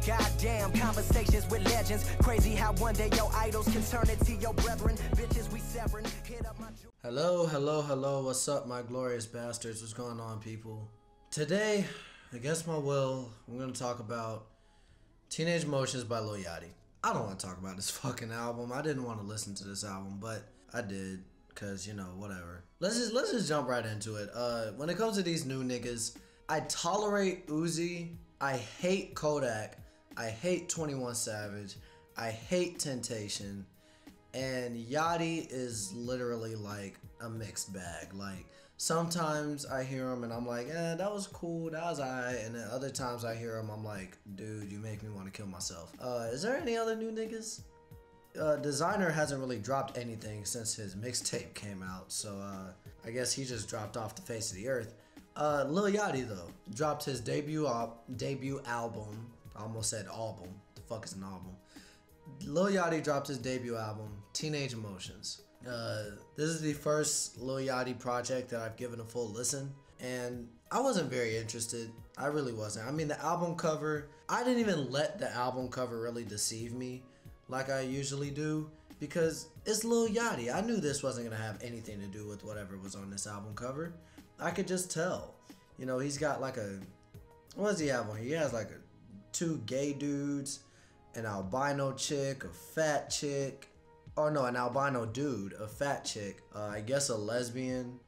Goddamn, conversations with legends. Crazy how one day your idols can turn into your brethren. Bitches we severing. Hit up my... Hello, what's up my glorious bastards? What's going on, people? Today, against my will, I'm gonna talk about Teenage Emotions by Lil Yachty. I don't want to talk about this fucking album. I didn't want to listen to this album, but I did, cause you know, whatever. Let's just jump right into it. When it comes to these new niggas, I tolerate Uzi, I hate Kodak, I hate 21 Savage, I hate Temptation, and Yachty is literally like a mixed bag. Like, sometimes I hear him and I'm like, that was cool, that was alright, and then other times I hear him, I'm like, dude, you make me want to kill myself. Is there any other new niggas? Designer hasn't really dropped anything since his mixtape came out, so I guess he just dropped off the face of the earth. Lil Yachty though dropped his debut album. I almost said album. The fuck is an album? Lil Yachty dropped his debut album, Teenage Emotions. This is the first Lil Yachty project that I've given a full listen, and I wasn't very interested. I really wasn't. I mean, the album cover, I didn't even let the album cover really deceive me like I usually do, because it's Lil Yachty. I knew this wasn't gonna have anything to do with whatever was on this album cover. I could just tell. You know, he's got like a, what does he have on here? He has like two gay dudes, an albino chick, a fat chick, or no, an albino dude, a fat chick, I guess a lesbian.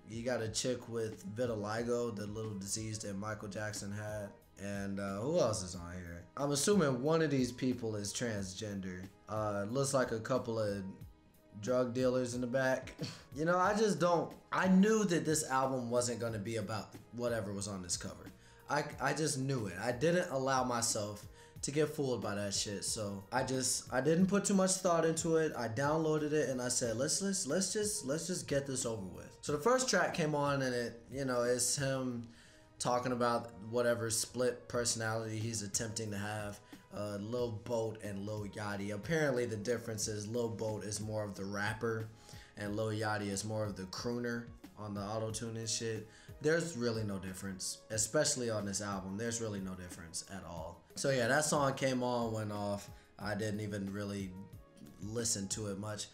You got a chick with vitiligo, the little disease that Michael Jackson had. And who else is on here? I'm assuming one of these people is transgender. Looks like a couple of drug dealers in the back. You know, I knew that this album wasn't going to be about whatever was on this cover. I just knew it. I didn't allow myself to get fooled by that shit. So I didn't put too much thought into it. I downloaded it and I said, let's just get this over with. So the first track came on and it, you know, it's him talking about whatever split personality he's attempting to have. Lil Boat and Lil Yachty. Apparently the difference is Lil Boat is more of the rapper and Lil Yachty is more of the crooner on the auto-tune and shit. There's really no difference, especially on this album. There's really no difference at all. So yeah, that song came on, went off. I didn't even really listen to it much.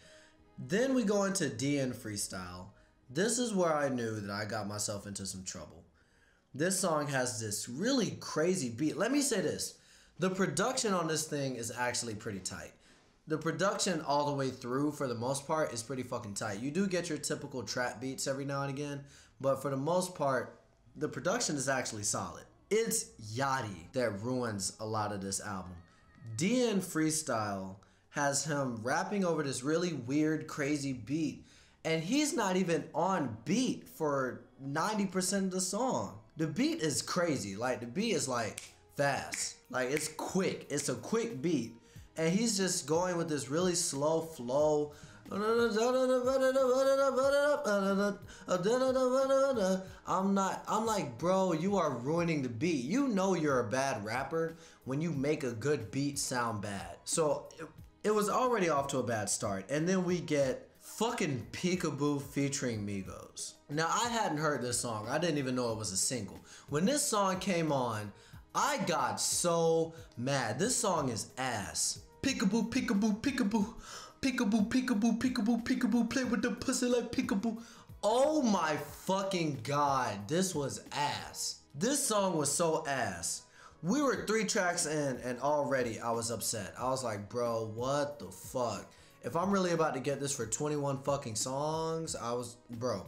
Then we go into DN Freestyle. This is where I knew that I got myself into some trouble. This song has this really crazy beat. Let me say this. The production on this thing is actually pretty tight. The production all the way through, for the most part, is pretty fucking tight. You do get your typical trap beats every now and again, but for the most part, the production is actually solid. It's Yachty that ruins a lot of this album. DN Freestyle has him rapping over this really weird, crazy beat, and he's not even on beat for 90% of the song. The beat is crazy. Like, the beat is like fast. Like, it's quick. It's a quick beat. And he's just going with this really slow flow. I'm like, bro, you are ruining the beat. You know you're a bad rapper when you make a good beat sound bad. So it was already off to a bad start. And then we get fucking Peekaboo featuring Migos. Now, I hadn't heard this song. I didn't even know it was a single. When this song came on, I got so mad. This song is ass. Peekaboo, peekaboo, peekaboo. Peekaboo, peekaboo, peekaboo, peekaboo. Play with the pussy like peekaboo. Oh my fucking god. This was ass. This song was so ass. We were 3 tracks in and already I was upset. I was like, bro, what the fuck? If I'm really about to get this for 21 fucking songs, bro.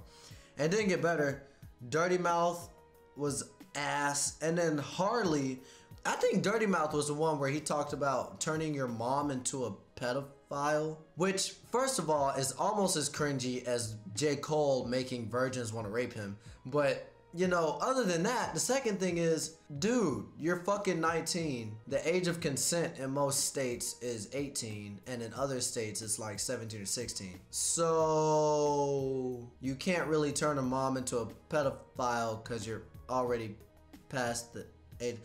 And it didn't get better. Dirty Mouth was ass. And then Harley, I think Dirty Mouth was the one where he talked about turning your mom into a pedophile, which first of all is almost as cringy as J. Cole making virgins want to rape him. But you know, other than that, the second thing is, dude, you're fucking 19. The age of consent in most states is 18, and in other states it's like 17 or 16. So you can't really turn a mom into a pedophile because you're already past the age.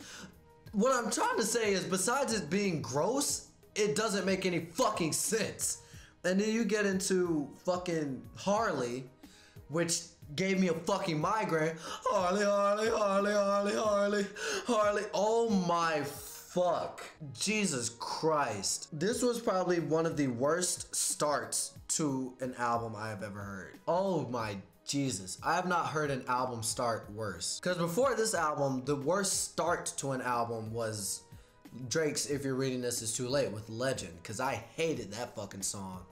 What I'm trying to say is, besides it being gross, it doesn't make any fucking sense. And then you get into fucking Harley, which gave me a fucking migraine. Harley, Harley, Harley, Harley, Harley, Harley. Oh my fuck. Jesus Christ. This was probably one of the worst starts to an album I have ever heard. Oh my Jesus. I have not heard an album start worse. Because before this album, the worst start to an album was Drake's If You're Reading This It's Too Late with Legend. Because I hated that fucking song.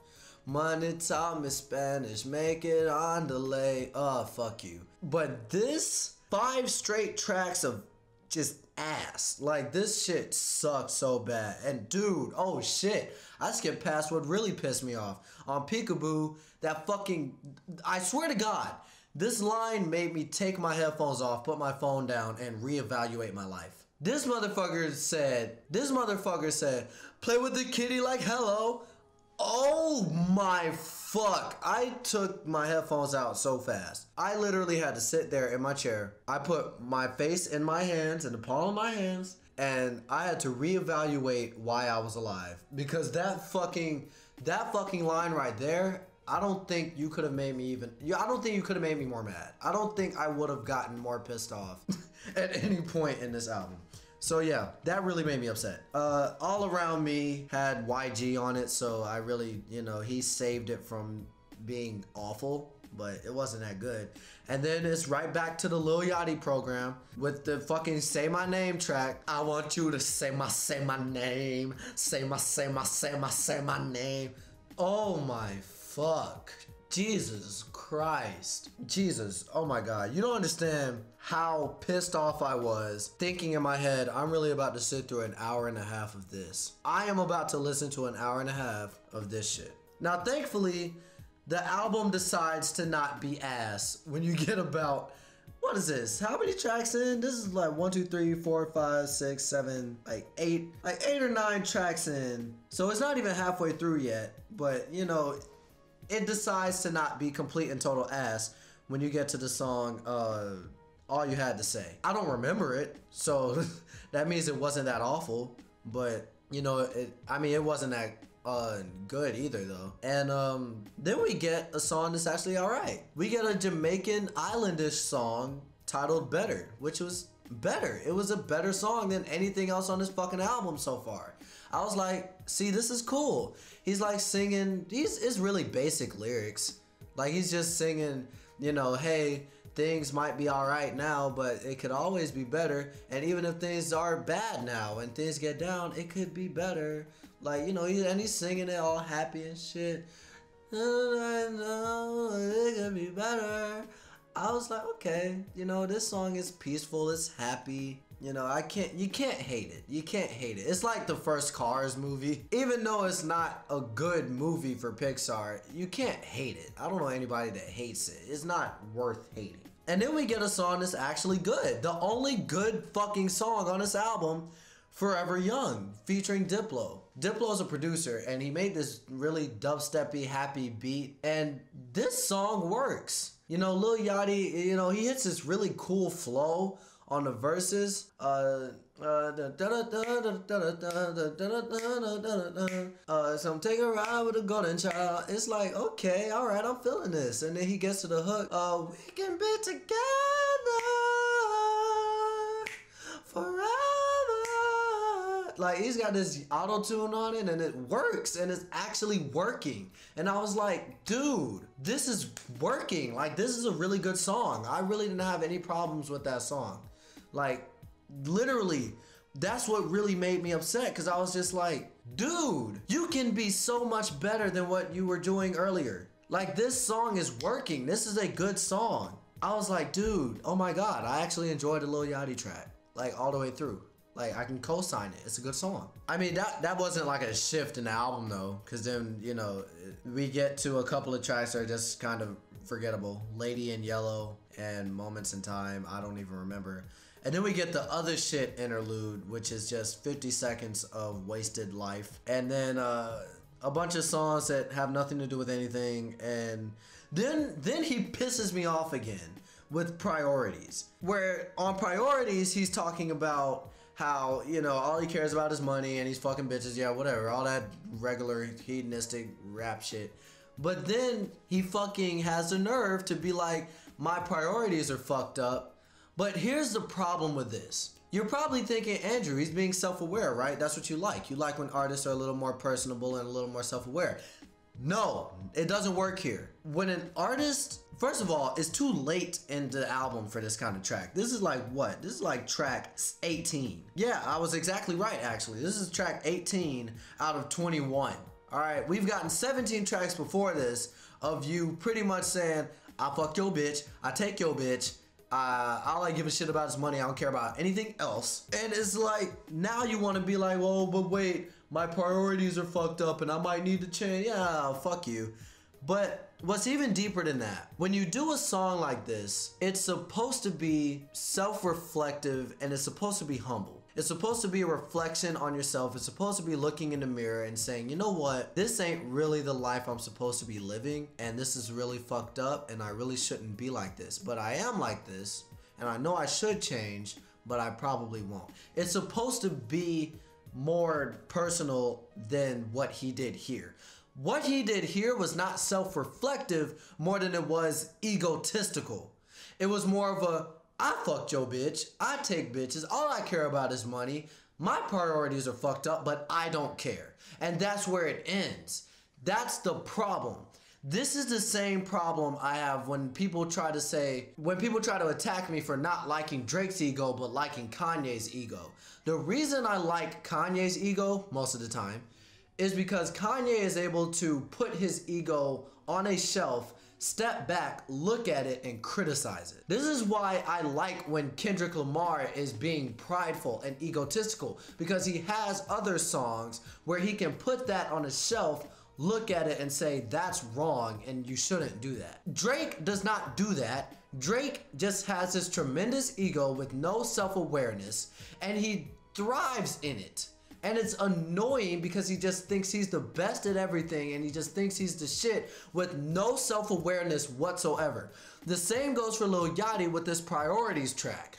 Money taught me Spanish, make it on delay. Fuck you. But this 5 straight tracks of just ass. Like, this shit sucked so bad. And dude, oh shit, I skipped past what really pissed me off. On Peekaboo, that fucking, I swear to God, this line made me take my headphones off, put my phone down, and reevaluate my life. This motherfucker said, play with the kitty like hello. Oh my fuck. I took my headphones out so fast. I literally had to sit there in my chair. I put my face in my hands, in the palm of my hands, and I had to reevaluate why I was alive. Because that fucking line right there, I don't think you could have made me I don't think you could have made me more mad. I don't think I would have gotten more pissed off at any point in this album. So yeah, that really made me upset. All Around Me had YG on it, so I really, he saved it from being awful, but it wasn't that good. And then it's right back to the Lil Yachty program with the fucking Say My Name track. I want you to say my name. Say my name. Oh my fuck. Jesus Christ. Jesus, oh my God. You don't understand how pissed off I was thinking in my head, I'm really about to sit through an hour and a half of this. I am about to listen to an hour and a half of this shit. Now, thankfully, the album decides to not be ass when you get about, what is this? How many tracks in? This is like 1, 2, 3, 4, 5, 6, 7, like 8 or 9 tracks in. So it's not even halfway through yet, but it decides to not be complete and total ass when you get to the song, All You Had to Say. I don't remember it, so that means it wasn't that awful, but it wasn't that good either though. And then we get a song that's actually alright. We get a Jamaican islandish song titled Better, which was better. It was a better song than anything else on this fucking album so far. I was like, see, this is cool. He's like singing, it's really basic lyrics. Like, he's just singing, hey, things might be alright now, but it could always be better. And even if things are bad now and things get down, it could be better. Like, and he's singing it all happy and shit. I know it could be better. I was like, okay, this song is peaceful, it's happy. You can't hate it. You can't hate it. It's like the first Cars movie. Even though it's not a good movie for Pixar, you can't hate it. I don't know anybody that hates it. It's not worth hating. And then we get a song that's actually good. The only good fucking song on this album, Forever Young, featuring Diplo. Diplo's a producer, and he made this really dubsteppy, happy beat, and this song works. Lil Yachty, he hits this really cool flow on the verses. So I'm taking a ride with a golden child. It's like, okay, all right, I'm feeling this. And then he gets to the hook. We can be together forever. Like, he's got this auto-tune on it, and it works, and it's actually working. And I was like, dude, this is working. Like, this is a really good song. I really didn't have any problems with that song. Like, literally, that's what really made me upset, because I was just like, dude, you can be so much better than what you were doing earlier. Like, this song is working. This is a good song. I was like, dude, oh my God, I actually enjoyed the Lil Yachty track, like, all the way through. Like, I can co-sign it. It's a good song. I mean, that wasn't like a shift in the album though, because then, we get to a couple of tracks that are just kind of forgettable. Lady in Yellow and Moments in Time. I don't even remember. And then we get the other shit interlude, which is just 50 seconds of wasted life. And then a bunch of songs that have nothing to do with anything. And then he pisses me off again with Priorities. Where on Priorities, he's talking about how, all he cares about is money and he's fucking bitches, yeah, whatever. All that regular hedonistic rap shit. But then he fucking has the nerve to be like, my priorities are fucked up. But here's the problem with this. You're probably thinking, Andrew, he's being self-aware, right? That's what you like. You like when artists are a little more personable and a little more self-aware. No, it doesn't work here. When an artist, first of all, it's too late in the album for this kind of track. This is like what? This is like track 18. Yeah, I was exactly right, actually. This is track 18 out of 21. All right, we've gotten 17 tracks before this of you pretty much saying, I fuck your bitch, I take your bitch, all I give a shit about is money, I don't care about anything else. And it's like, now you want to be like, well, but wait, my priorities are fucked up and I might need to change. Yeah, fuck you. But what's even deeper than that, when you do a song like this, it's supposed to be self-reflective and it's supposed to be humble. It's supposed to be a reflection on yourself. It's supposed to be looking in the mirror and saying, you know what? This ain't really the life I'm supposed to be living, and this is really fucked up, and I really shouldn't be like this. But I am like this, and I know I should change, but I probably won't. It's supposed to be more personal than what he did here. What he did here was not self-reflective more than it was egotistical. It was more of a, I fucked your bitch, I take bitches, all I care about is money, my priorities are fucked up, but I don't care. And that's where it ends. That's the problem. This is the same problem I have when people try to attack me for not liking Drake's ego, but liking Kanye's ego. The reason I like Kanye's ego most of the time is because Kanye is able to put his ego on a shelf, step back, look at it, and criticize it. This is why I like when Kendrick Lamar is being prideful and egotistical, because he has other songs where he can put that on a shelf, look at it, and say, that's wrong and you shouldn't do that. Drake does not do that. Drake just has this tremendous ego with no self-awareness, and he thrives in it. And it's annoying because he just thinks he's the best at everything and he just thinks he's the shit with no self-awareness whatsoever. The same goes for Lil Yachty with this Priorities track.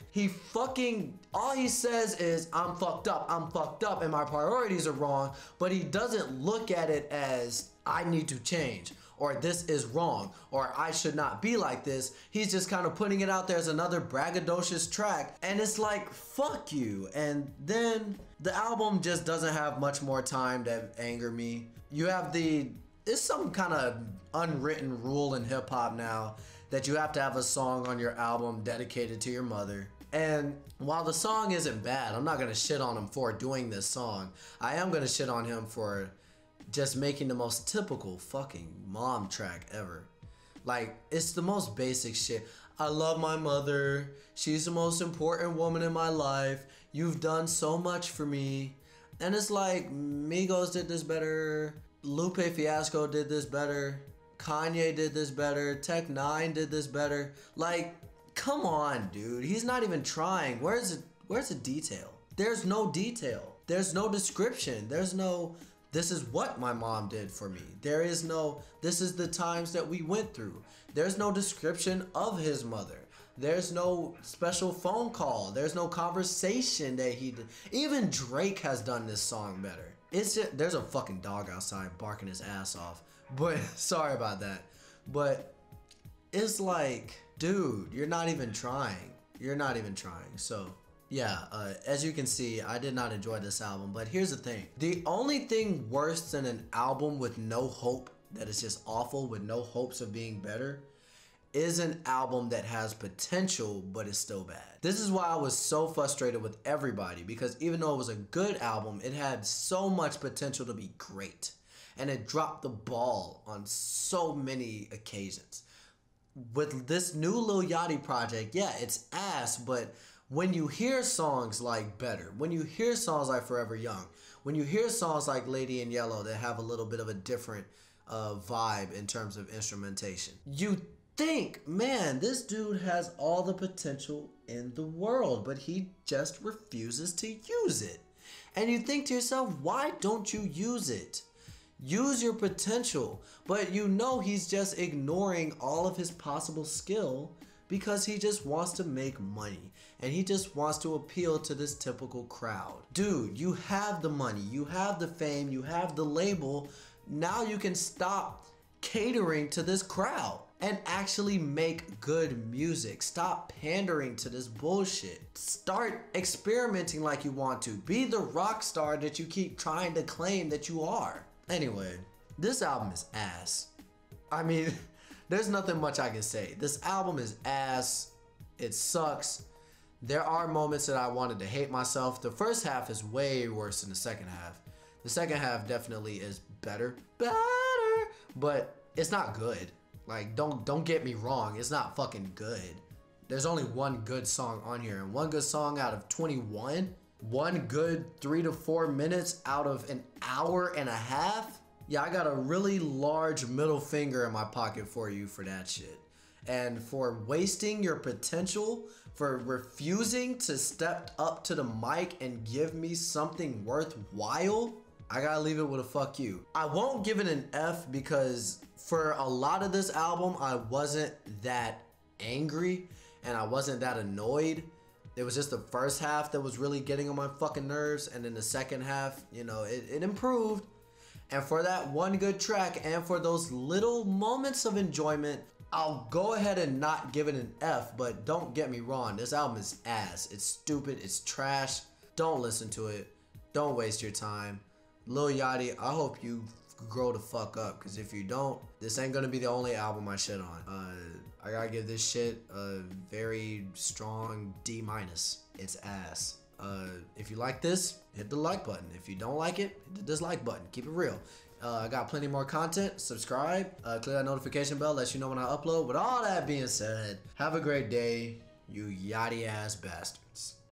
All he says is, I'm fucked up, and my priorities are wrong, but he doesn't look at it as, I need to change, or this is wrong, or I should not be like this. He's just kind of putting it out there as another braggadocious track, and it's like, fuck you. And then the album just doesn't have much more time to anger me. It's some kind of unwritten rule in hip hop now that you have to have a song on your album dedicated to your mother. And while the song isn't bad, I'm not gonna shit on him for doing this song. I am gonna shit on him for just making the most typical fucking mom track ever. Like, it's the most basic shit. I love my mother. She's the most important woman in my life. You've done so much for me. And it's like, Migos did this better. Lupe Fiasco did this better. Kanye did this better. Tech Nine did this better. Like, come on, dude. He's not even trying. Where's the detail? There's no detail. There's no description. There's no, this is what my mom did for me. There is no, this is the times that we went through. There's no description of his mother. There's no special phone call. There's no conversation that he did. Even Drake has done this song better. It's just, there's a fucking dog outside barking his ass off. But, sorry about that. But, it's like, dude, you're not even trying. You're not even trying. So, yeah, as you can see, I did not enjoy this album. But here's the thing. The only thing worse than an album with no hope, that is just awful, with no hopes of being better, is an album that has potential but is still bad. This is why I was so frustrated with everybody, because even though it was a good album, it had so much potential to be great. And it dropped the ball on so many occasions. With this new Lil Yachty project, yeah, it's ass, but when you hear songs like Better, when you hear songs like Forever Young, when you hear songs like Lady in Yellow that have a little bit of a different vibe in terms of instrumentation, you think, man, this dude has all the potential in the world, but he just refuses to use it. And you think to yourself, why don't you use it? Use your potential. But you know he's just ignoring all of his possible skill because he just wants to make money and he just wants to appeal to this typical crowd. Dude, you have the money, you have the fame, you have the label. Now you can stop catering to this crowd. and actually make good music. Stop pandering to this bullshit. Start experimenting like you want to. Be the rock star that you keep trying to claim that you are. Anyway, this album is ass. I mean, there's nothing much I can say. This album is ass. It sucks. There are moments that I wanted to hate myself. The first half is way worse than the second half. The second half definitely is better, but it's not good. Like, don't get me wrong, it's not fucking good. There's only one good song on here, and one good song out of 21. One good 3 to 4 minutes out of an hour and a half. Yeah, I got a really large middle finger in my pocket for you for that shit. And for wasting your potential, for refusing to step up to the mic and give me something worthwhile, I gotta leave it with a fuck you. I won't give it an F because for a lot of this album, I wasn't that angry and I wasn't that annoyed. It was just the first half that was really getting on my fucking nerves, and then the second half, you know, it improved. And for that one good track and for those little moments of enjoyment, I'll go ahead and not give it an F, but don't get me wrong, this album is ass. It's stupid, it's trash. Don't listen to it. Don't waste your time. Lil Yachty, I hope you grow the fuck up, because if you don't, this ain't gonna be the only album I shit on. I gotta give this shit a very strong D-. It's ass. If you like this, hit the like button. If you don't like it, hit the dislike button. Keep it real. I got plenty more content. Subscribe, click that notification bell, lets you know when I upload. With all that being said, have a great day, you yachty ass bastards.